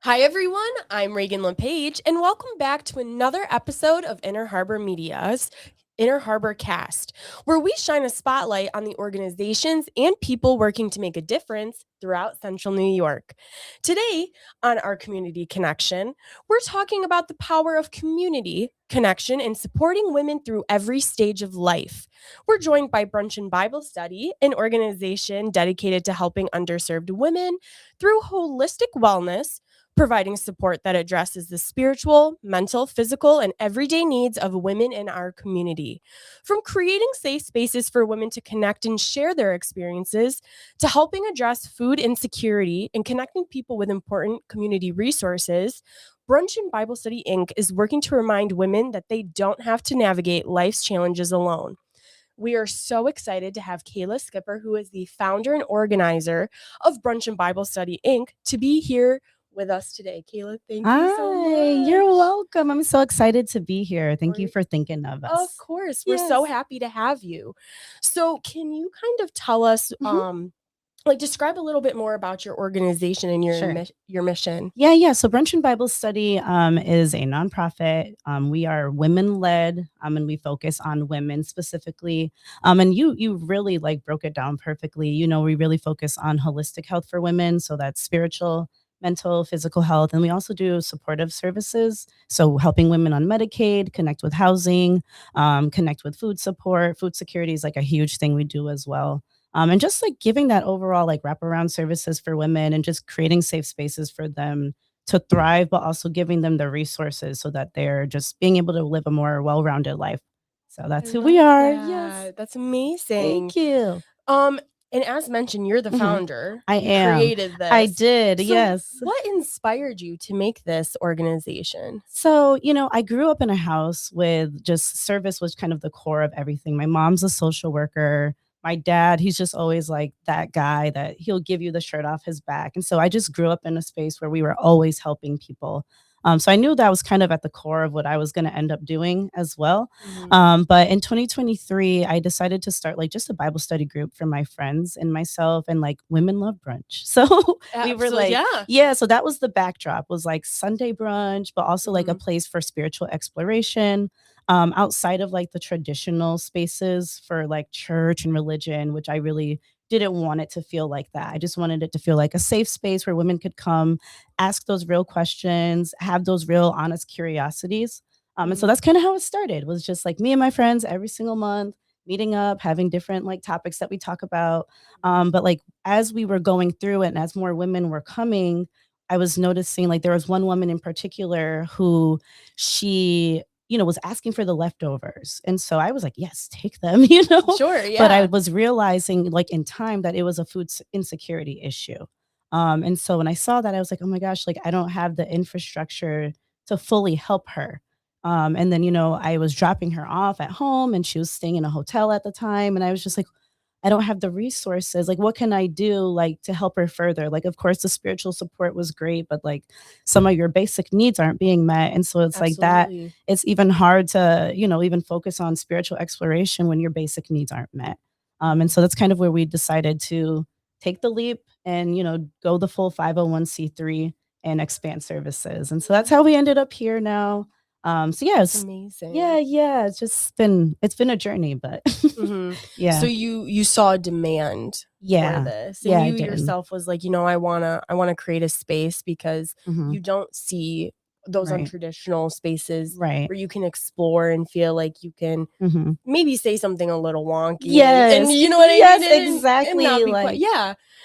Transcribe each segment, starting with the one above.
Hi, everyone. I'm Reagan LePage, and welcome back to another episode of Inner Harbor Media's Inner Harbor Cast, where we shine a spotlight on the organizations and people working to make a difference throughout Central New York. Today, on our Community Connection, we're talking about the power of community connection and supporting women through every stage of life. We're joined by Brunch N Bible Study, an organization dedicated to helping underserved women through holistic wellness, providing support that addresses the spiritual, mental, physical, and everyday needs of women in our community. From creating safe spaces for women to connect and share their experiences, to helping address food insecurity and connecting people with important community resources, Brunch N Bible Study Inc. is working to remind women that they don't have to navigate life's challenges alone. We are so excited to have Kayla Skipper, who is the founder and organizer of Brunch N Bible Study Inc., to be here with us today. Kayla, thank you so Hi, much. you're welcome. I'm so excited to be here. Thank you Right. for thinking of Of us. course, we're so Yes. happy to have you. So, can you kind of tell us, Mhm. like, describe a little bit more about your organization and Sure. your mission? Yeah. So Brunch and Bible Study is a nonprofit. We are women led, and we focus on women specifically. And you really like broke it down perfectly. We really focus on holistic health for women, so that's spiritual, mental, physical health, and we also do supportive services. So helping women on Medicaid, connect with housing, connect with food support. Food security is like a huge thing we do as well. And just like giving that overall like wraparound services for women and just creating safe spaces for them to thrive, but also giving them the resources so that they're just being able to live a more well-rounded life. So I that's who we love are. Yes. that. That's amazing. Thank you. Um, and as mentioned, you're the Mhm. founder. I You am. created I this. did. So, Yes. what inspired you to make this organization? So, I grew up in a house with just service was kind of the core of everything. My mom's a social worker. My dad, he's just always like that guy that he'll give you the shirt off his back. And so I just grew up in a space where we were always helping people. So I knew that was kind of at the core of what I was going to end up doing as well. Mhm. But in 2023, I decided to start like just a Bible study group for my friends and myself, and like women love brunch. So we were Absolutely, like, yeah. yeah, so that was the backdrop, was like Sunday brunch, but also like a Mhm. place for spiritual exploration, outside of like the traditional spaces for like church and religion, which I really didn't want it to feel like that. I just wanted it to feel like a safe space where women could come, ask those real questions, have those real honest curiosities. And so Mhm. that's kind of how it started, was just like me and my friends every single month meeting up, having different like topics that we talk about. But like as we were going through it and as more women were coming, I was noticing like there was one woman in particular who was asking for the leftovers. And so I was like, yes, take them, Sure, But I yeah. was realizing like in time that it was a insecurity issue. And so when I saw that, I was like, oh my gosh, like I don't have the infrastructure to fully help her. And then, I was dropping her off at home and she was staying in a hotel at the time. And I was just like, I don't have the resources. Like, what can I do like to help her further? Like, of course, the spiritual support was great, but like some of your basic needs aren't being met. And so it's like that, Absolutely. it's even hard to, even focus on spiritual exploration when your basic needs aren't met. And so that's kind of where we decided to take the leap and, go the full 501(c)(3) and expand services. And so that's Yeah, how we ended up here now. So yeah, that's yeah, amazing. yeah. It's been a journey, but Mhm. So yeah. you saw a demand for Yeah. this, and Yeah, I you did. yourself was like, I wanna create a space because Mhm. you don't see those Right. untraditional spaces Right. where you can explore and feel like you can Mhm. maybe say something a little wonky and Yes. you know what I mean? Yes, And exactly, like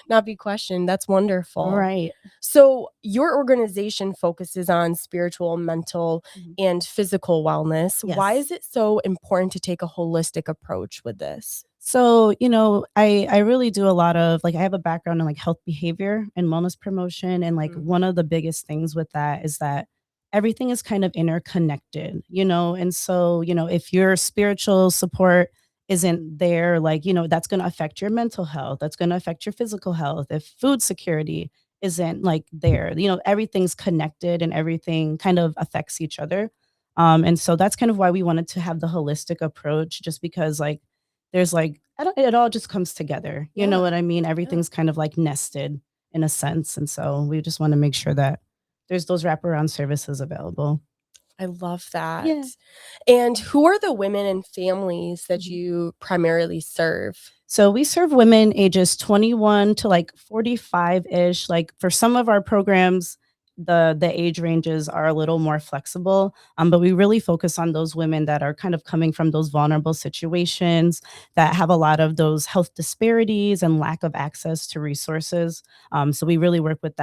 not be questioned. That's wonderful. right. So your organization focuses on spiritual, mental, Mhm. and physical wellness. Why Yes. is it so important to take a holistic approach with this? So, I really do a lot of like I have a background in like health behavior and wellness promotion, and like Mhm. one of the biggest things with that is that everything is kind of interconnected, and so, if your spiritual support isn't there, like, that's going to affect your mental health, that's going to affect your physical health. If food security isn't like there, everything's connected and everything kind of affects each other. And so that's kind of why we wanted to have the holistic approach, just because like there's like I don't it all just comes together. You know Yeah, what I mean? yeah. Everything's kind of like nested in a sense. And so we just want to make sure that there's those wraparound services available. I love that. Yeah. And who are the women and families that Mhm. you primarily serve? So we serve women ages 21 to like 45-ish. Like for some of our programs, the age ranges are a little more flexible. But we really focus on those women that are kind of coming from those vulnerable situations that have a lot of those health disparities and lack of access to resources. So we really work with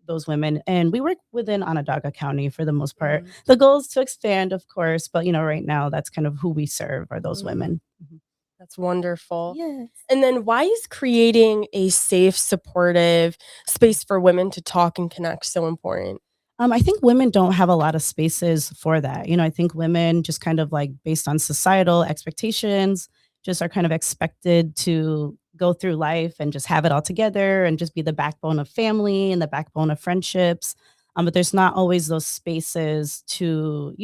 those women, and we work within Onondaga County for the most part. Mhm, The goal is to expand, of course, but right now that's kind of who we serve are those mhm. women. Mhm. That's wonderful. Yes. And then why is creating a safe, supportive space for women to talk and connect so important? I think women don't have a lot of spaces for that. I think women just kind of like based on societal expectations, just are kind of expected to go through life and just have it all together and just be the backbone of family and the backbone of friendships. But there's not always those spaces to,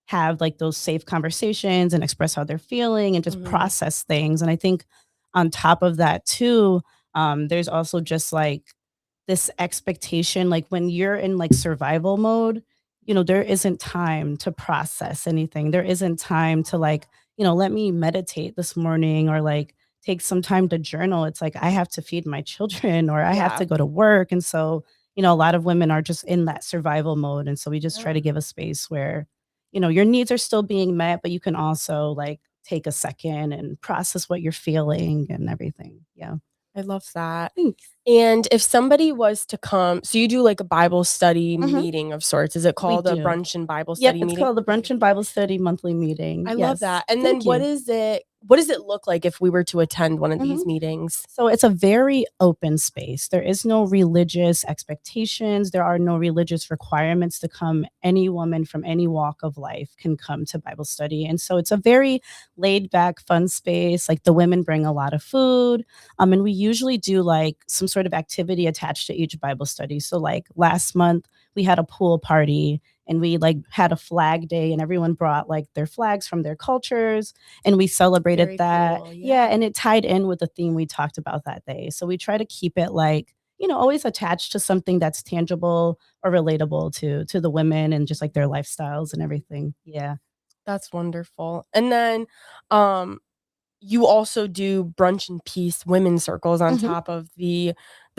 have like those safe conversations and express how they're feeling and just Mhm, process things. And I think on top of that, too, there's also just like this expectation, like when you're in like survival mode, there isn't time to process anything. There isn't time to like, let me meditate this morning or like take some time to journal. It's like I have to feed my children or I have yeah. to go to work. And so, a lot of women are just in that survival mode. And so we just try Yeah. to give a space where, your needs are still being met, but you can also like take a second and process what you're feeling and everything. Yeah. I love that. Thanks. And if somebody was to come, so you do like a Bible study Mhm. meeting of sorts. Is it We called a do. Brunch and Bible Yep, Study it's meeting? called the Brunch and Bible Study monthly meeting. I love Yes. that. And then Thank you. what does it look like if we were to attend one of Mhm. these meetings? So it's a very open space. There is no religious expectations. There are no religious requirements to come. Any woman from any walk of life can come to Bible study. And so it's a very laid back, fun space. Like the women bring a lot of food. And we usually do like some sort of activity attached to each Bible study. So like last month, we had a pool party and we like had a flag day and everyone brought like their flags from their cultures and we celebrated Very that. cool. Yeah, Yeah. and it tied in with the theme we talked about that day. So we try to keep it like, always attached to something that's tangible or relatable to the women and just like their lifestyles and everything. Yeah. That's wonderful. And then um you also do brunch and peace women's circles on Mhm. top of the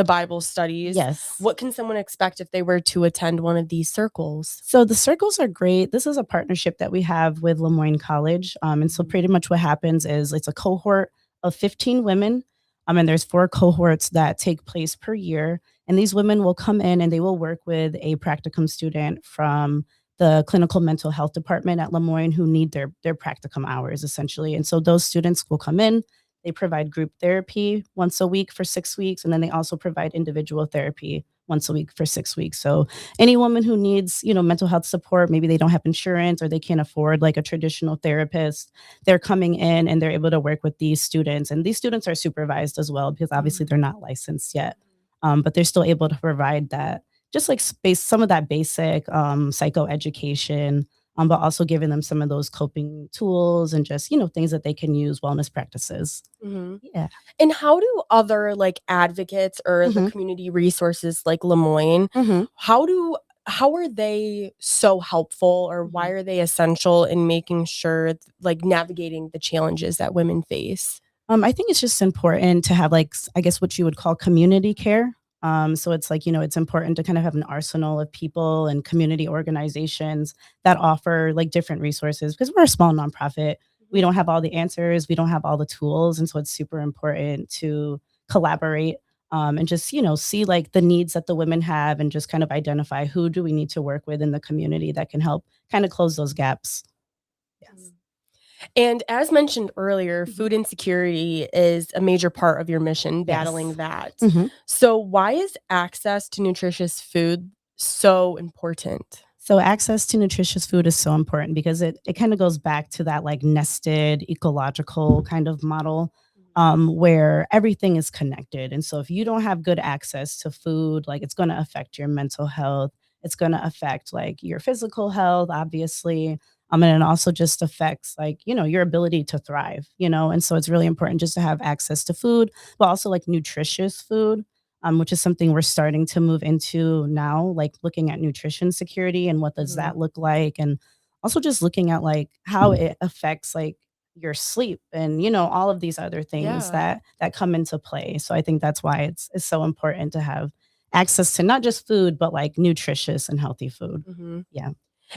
Bible studies. Yes. What can someone expect if they were to attend one of these circles? So the circles are great. This is a partnership that we have with Lemoyne College. And so Mhm. pretty much what happens is it's a cohort of 15 women. And there's 4 cohorts that take place per year. And these women will come in and they will work with a practicum student from the clinical mental health department at Lemoyne who need their practicum hours essentially. And so those students will come in. They provide group therapy once a week for 6 weeks. And then they also provide individual therapy once a week for 6 weeks. So any woman who needs, mental health support, maybe they don't have insurance or they can't afford like a traditional therapist, they're coming in and they're able to work with these students. And these students are supervised as well because obviously Mhm. they're not licensed yet. But they're still able to provide that, just like space, some of that basic psychoeducation, but also giving them some of those coping tools and just, things that they can use, wellness practices. Mhm. Yeah. And how do other, like, advocates or the Hmm. community resources like Lemoyne, Hmm. how do how are they so helpful or why Hmm. are they essential in making sure like, navigating the challenges that women face? I think it's just important to have like I guess what you would call community care. So it's like it's important to kind of have an arsenal of people and community organizations that offer like different resources because we're a small nonprofit. We Mhm, don't have all the answers. We don't have all the tools, and so it's super important to collaborate and just see like the needs that the women have and just kind of identify who do we need to work with in the community that can help kind of close those gaps. Yes. mhm. And as mentioned earlier, Mhm. food insecurity is a major part of your mission, battling Yes. that. Mhm. So why is access to nutritious food so important? So access to nutritious food is so important because it kind of goes back to that like nested ecological kind of model where everything is connected. And so if you don't have good access to food, like it's going to affect your mental health. It's going to affect like your physical health, obviously. And it also just affects like, your ability to thrive. And so it's really important just to have access to food, but also like nutritious food which is something we're starting to move into now, like looking at nutrition security and what does Mhm. that look like, and also just looking at like how it affects like your sleep and all of these other things Yeah. that come into play. So I think that's why it's so important to have access to not just food but like nutritious and healthy food. Mhm. Yeah.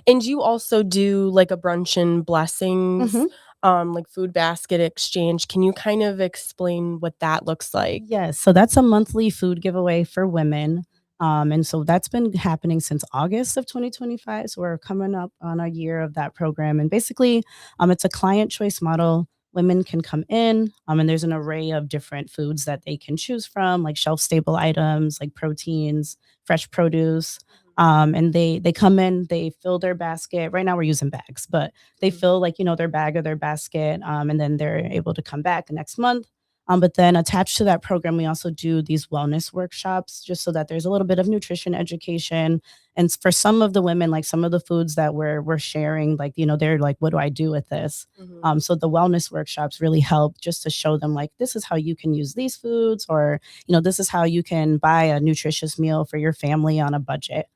And you also do, like, a brunch and blessings, Mhm. like, food basket exchange. Can you kind of explain what that looks like? Yes, so that's a monthly food giveaway for women. And so that's been happening since August of 2025. So we're coming up on a year of that program. And basically, it's a client choice model. Women can come in, and there's an array of different foods that they can choose from, like shelf stable items, like proteins, fresh produce. And they come in, they fill their basket. Right now we're using bags, but they Mhm. fill like their bag or their basket, and then they're able to come back the next month. But then attached to that program, we also do these wellness workshops just so that there's a little bit of nutrition education. And for some of the women, like some of the foods that we're sharing, like, they're like, what do I do with this? Mhm. So the wellness workshops really help just to show them like this is how you can use these foods, or this is how you can buy a nutritious meal for your family on a budget.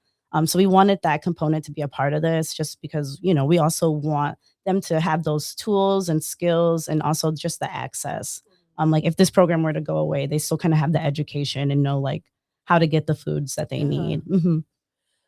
So we wanted that component to be a part of this just because we also want them to have those tools and skills and also just the access. Like if this program were to go away, they still kind of have the education and know like how to get the foods that they Yeah. need. Hmm.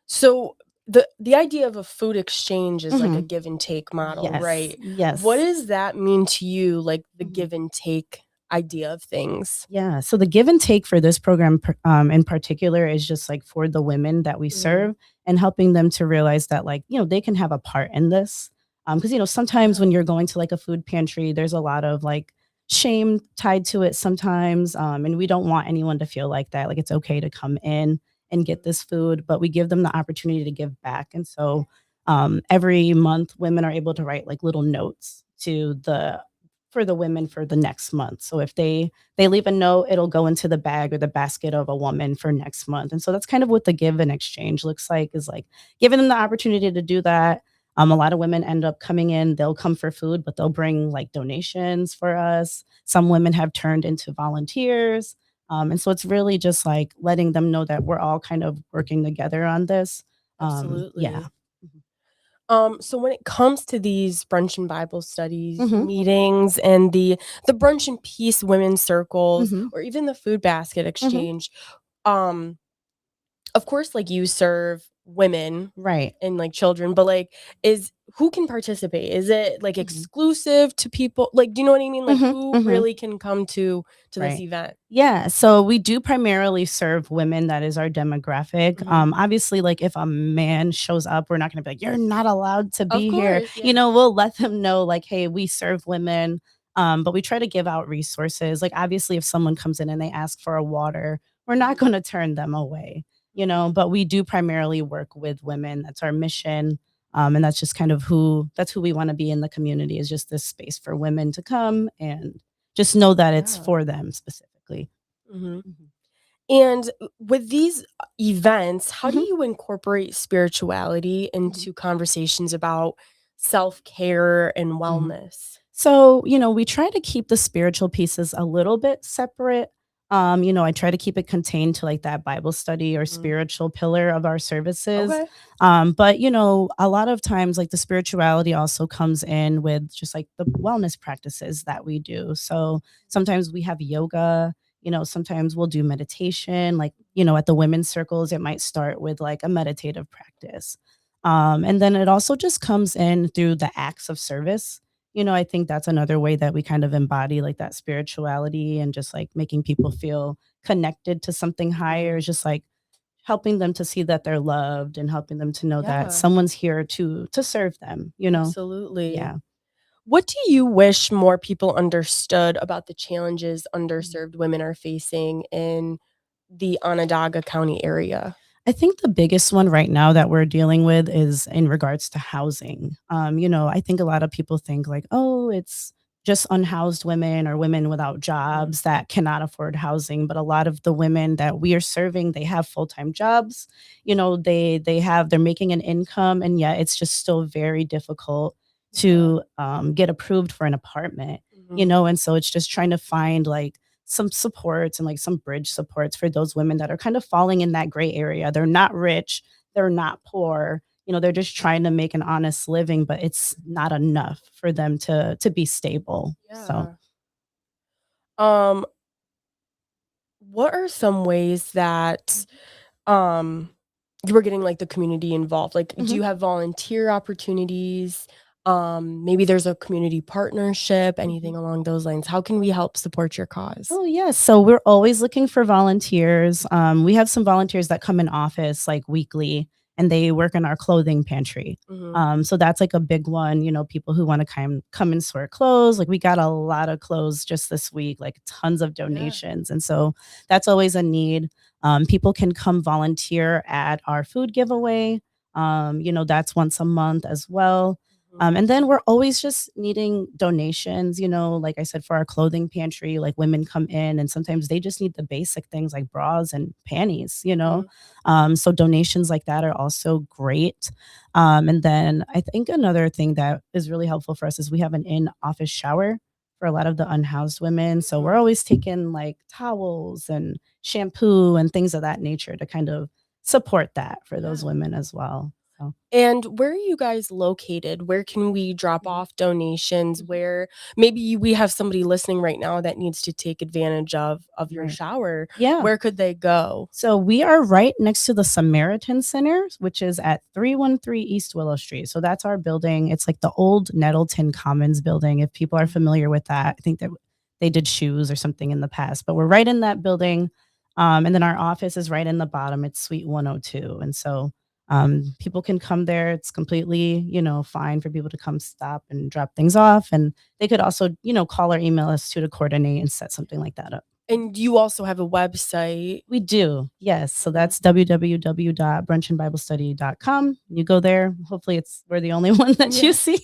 So the idea of a food exchange is like a Hmm. give and take model, Yes, right? What yes. does that mean to you, like the Mhm. give and take idea of things? Yeah. So the give and take for this program in particular is just like for the women that we Mhm. serve and helping them to realize that like, they can have a part in this. Because, sometimes Yeah. when you're going to like a food pantry, there's a lot of like shame tied to it sometimes. And we don't want anyone to feel like that. Like it's okay to come in and get Mhm. this food, but we give them the opportunity to give back. And so every month, women are able to write like little notes to the for the women for the next month. So if they leave a note, it'll go into the bag or the basket of a woman for next month. And so that's kind of what the give and exchange looks like, is like giving them the opportunity to do that. A lot of women end up coming in, they'll come for food, but they'll bring like donations for us. Some women have turned into volunteers. And so it's really just like letting them know that we're all kind of working together on this. Yeah. Absolutely. So when it comes to these brunch and Bible studies Hmm. meetings and the brunch and peace women's circles Hmm. or even the food basket Hmm. exchange, um, of course, like you serve women Right. and like children, but like is who can participate? Is it like Hmm. exclusive to people? Like, do you know what I mean? Like Hmm. who Hmm. really can come to this Right. event? Yeah, so we do primarily serve women. That is our demographic. Mhm. Obviously, like if a man shows up, we're not going to be like, "You're not allowed to Of be here." course, yeah. We'll let them know, like, "Hey, we serve women." But we try to give out resources. Like, obviously, if someone comes in and they ask for a water, we're not Mhm, going to turn them away. mhm. But we do primarily work with women. That's our mission. And that's just kind of who we want to be in the community, is just this space for women to come and just know that it's Yeah. for them specifically. Mhm. Mhm. And with these events, how do Mhm. you incorporate spirituality Mhm. into conversations about self-care and Mhm. wellness? So, we try to keep the spiritual pieces a little bit separate. I try to keep it contained to like that Bible study or Mhm. spiritual pillar of our services. Okay. But, a lot of times, like the spirituality also comes in with just like the wellness practices that we do. So sometimes we have yoga, sometimes we'll do meditation. Like, at the women's circles, it might start with like a meditative practice. And then it also just comes in through the acts of service. I think that's another way that we kind of embody like that spirituality and just like making people feel connected to something higher, Mhm. is just like helping them to see that they're loved and helping them to know that Yeah, someone's here to serve them. absolutely. Yeah. What do you wish more people understood about the challenges Mhm. underserved women are facing in the Onondaga County area? I think the biggest one right now that we're dealing with is in regards to housing. I think a lot of people think like, oh, it's just unhoused women or women without Mhm. jobs that cannot afford housing. But a lot of the women that we are serving, they have full-time jobs. They're making an income, and yet it's just still very difficult Yeah. to get approved for an apartment. Mhm. And so it's just trying to find like some supports and like some bridge supports for those women that are kind of falling in that gray area. They're not rich, they're not poor. They're just trying to make an honest living, but it's not enough for them to be stable. So Yeah. Um, what are some ways that um you were getting like the community involved? Like, do mhm, you have volunteer opportunities? Maybe there's a community partnership, anything mhm. along those lines. How can we help support your cause? Oh, yes. So we're always looking for volunteers. We have some volunteers that come in office like weekly and they work in our clothing pantry. Mhm. So that's like a big one, people who want to come and sort clothes. Like we got a lot of clothes just this week, like tons of Yeah. donations. And so that's always a need. People can come volunteer at our food giveaway. That's once a month as well. Mhm. And then we're always just needing donations, like I said, for our clothing pantry. Like women come in and sometimes they just need the basic things like bras and panties. Mhm. So donations like that are also great. And then I think another thing that is really helpful for us is we have an in office shower for a lot of the unhoused women. So we're Mhm. always taking like towels and shampoo and things of that nature to kind of support that for those Yeah. women as well. So, And where are you guys located? Where can we drop mhm, off donations? mhm. Where maybe we have somebody listening right now that needs to take advantage of your Right. shower. Yeah. Where could they go? So we are right next to the Samaritan Center, which is at 313 East Willow Street. So that's our building. It's like the old Nettleton Commons building. If people are Mhm. familiar with that, I think that they did shoes or something in the past, but we're right in that building. And then our office is right in the bottom. It's Suite 102. And so people can come there. It's completely, fine for people to come stop and drop things off. And they could also, call or email us to coordinate and set something like that up. And you also have a website. We do, yes. So Mhm. that's www.brunchandbiblestudy.com. You go there. Hopefully, we're the only one that you Yeah. see.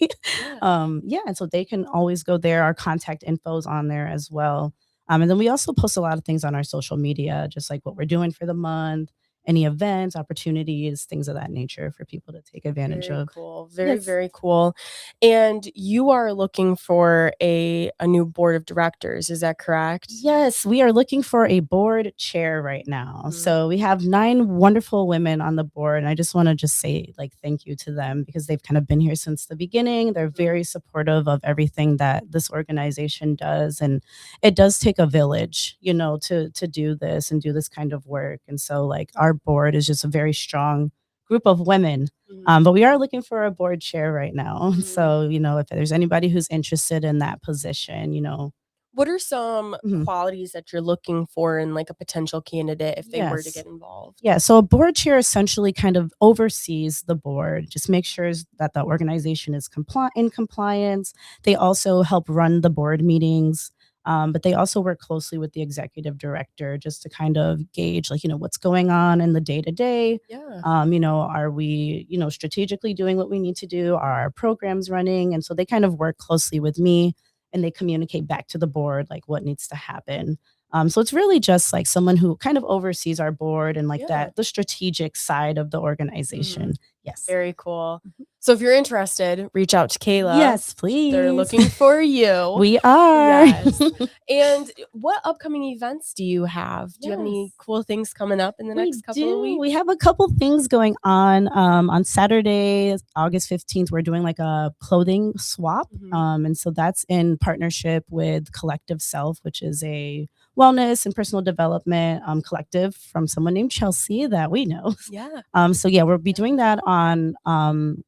Yeah. Yeah, and so they can always go there. Our contact info is on there as well. And then we also post a lot of things on our social media, just like what we're doing for the month, any events, opportunities, things of that nature for people to take advantage Very of. cool. Very, Yes. very cool. And you are looking for a new board of directors, is that correct? Yes, we are looking for a board chair right now. Mhm. So we have 9 wonderful women on the board, and I just wanna just say, like, thank you to them because they've kind of been here since the beginning. They're Mhm. very supportive of everything that this organization does, and it does take a village, to do this and do this kind of work, and so, like, our board is just a very strong group of women, Mhm. but we are looking for a board chair right now. Mhm. So, if there's anybody who's interested in that position. What are some Mhm. qualities that you're looking for in, like, a potential candidate if they were to Yes. get involved? Yeah, so a board chair essentially kind of oversees the board, just make sure that the organization is in compliance. They also help run the board meetings, but they also work closely with the executive director just to kind of gauge, like, what's going on in the day to day. Yeah. Are we, strategically doing what we need to do? Are our programs running? And so they kind of work closely with me and they communicate back to the board, like what needs to happen. So it's really just like someone who kind of oversees our board and like Yeah. the strategic side of the Mhm. organization. Yes. Very cool. Mhm. So if you're interested, reach out to Kayla. Yes, They're please. looking for you. We are. Yes. And what upcoming events do you have? Do you have any Yes. cool things coming up in the We next couple of do. We weeks? have a couple things going on Saturday, August 15th. We're doing like a clothing swap. Mhm. And so that's in partnership with Collective Self, which is a wellness and personal development collective from someone named Chelsea that we know. Yeah. So yeah, we'll be Yeah. doing that on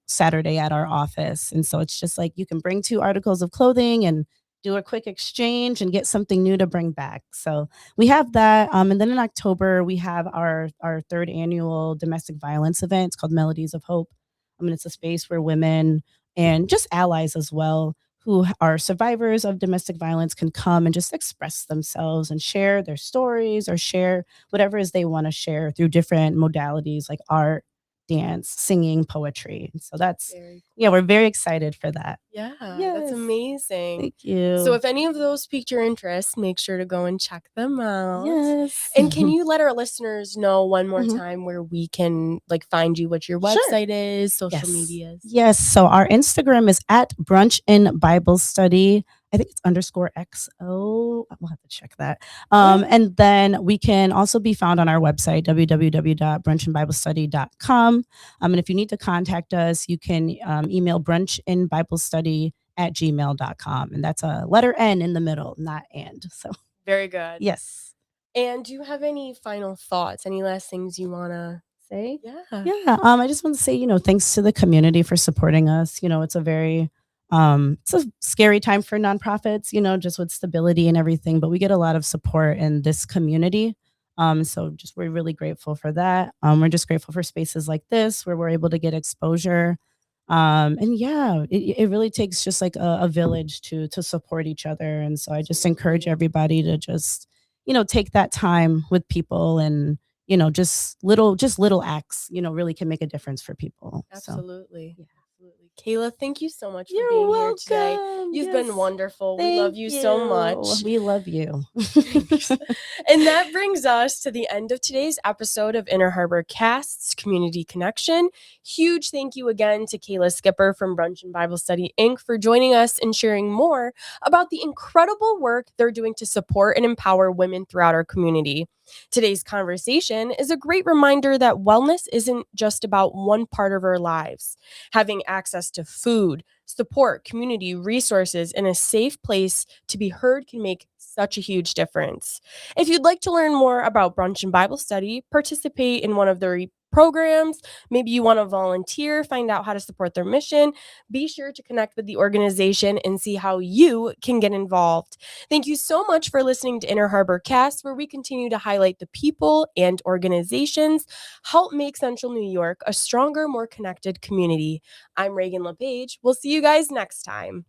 Saturday at our office. And so it's just like you can bring 2 articles of clothing and do a quick exchange and get something new to bring back. So we have that. And then in October, we have our third annual domestic violence event. It's called Melodies of Hope. I mean, it's a space where women and just allies as well who are survivors of domestic violence can come and just express themselves and share their stories or share whatever it is they want to share through different modalities like art, dance, singing, poetry. And so that's, Very yeah, we're cool. very excited for that. Yeah, that's Yes. amazing. Thank So you. if any of those piqued your interest, make sure to go and check them out. Yes. And can you let our listeners know one more Mhm. time where we can, like, find you, what your Sure. website is, social Yes. medias? Yes. So our Instagram is at Brunch N Bible Study. I think it's underscore XO. We'll have to check that. Okay. And then we can also be found on our website, www.brunchandbiblestudy.com. And if you need to contact us, you can email brunchandbiblestudy@gmail.com. And that's a letter N in the middle, not and. So, Very good. yes. And do you have any final thoughts? Any last things you want to say? Yeah. Yeah, I just want to say, thanks to the community for supporting us. It's a very it's a scary time for nonprofits, just with stability and everything, but we get a lot of support in this community. So just we're really grateful for that. We're just grateful for spaces like this where we're able to get exposure. And yeah, it really takes just like a village to support each other. And so I just encourage Absolutely. everybody to just, take that time with people and just little acts, really can make a difference for people. So Absolutely. yeah. Absolutely. Kayla, thank you so much for You're being here today. welcome. You've been Yes. wonderful. We love Thank you so you. much. We love you. Thanks. And that brings us to the end of today's episode of Inner Harbor Cast's Community Connection. Huge thank you again to Kayla Skipper from Brunch N Bible Study Inc. for joining us and sharing more about the incredible work they're doing to support and empower women throughout our community. Today's conversation is a great reminder that wellness isn't just about one part of our lives. Having access to food, support, community resources, and a safe place to be heard can make such a huge difference. If you'd like to learn more about Brunch and Bible Study, participate in one of their programs, maybe you want to volunteer, find out how to support their mission, be sure to connect with the organization and see how you can get involved. Thank you so much for listening to Inner Harbor Cast, where we continue to highlight the people and organizations help make Central New York a stronger, more connected community. I'm Reagan LePage. We'll see you guys next time.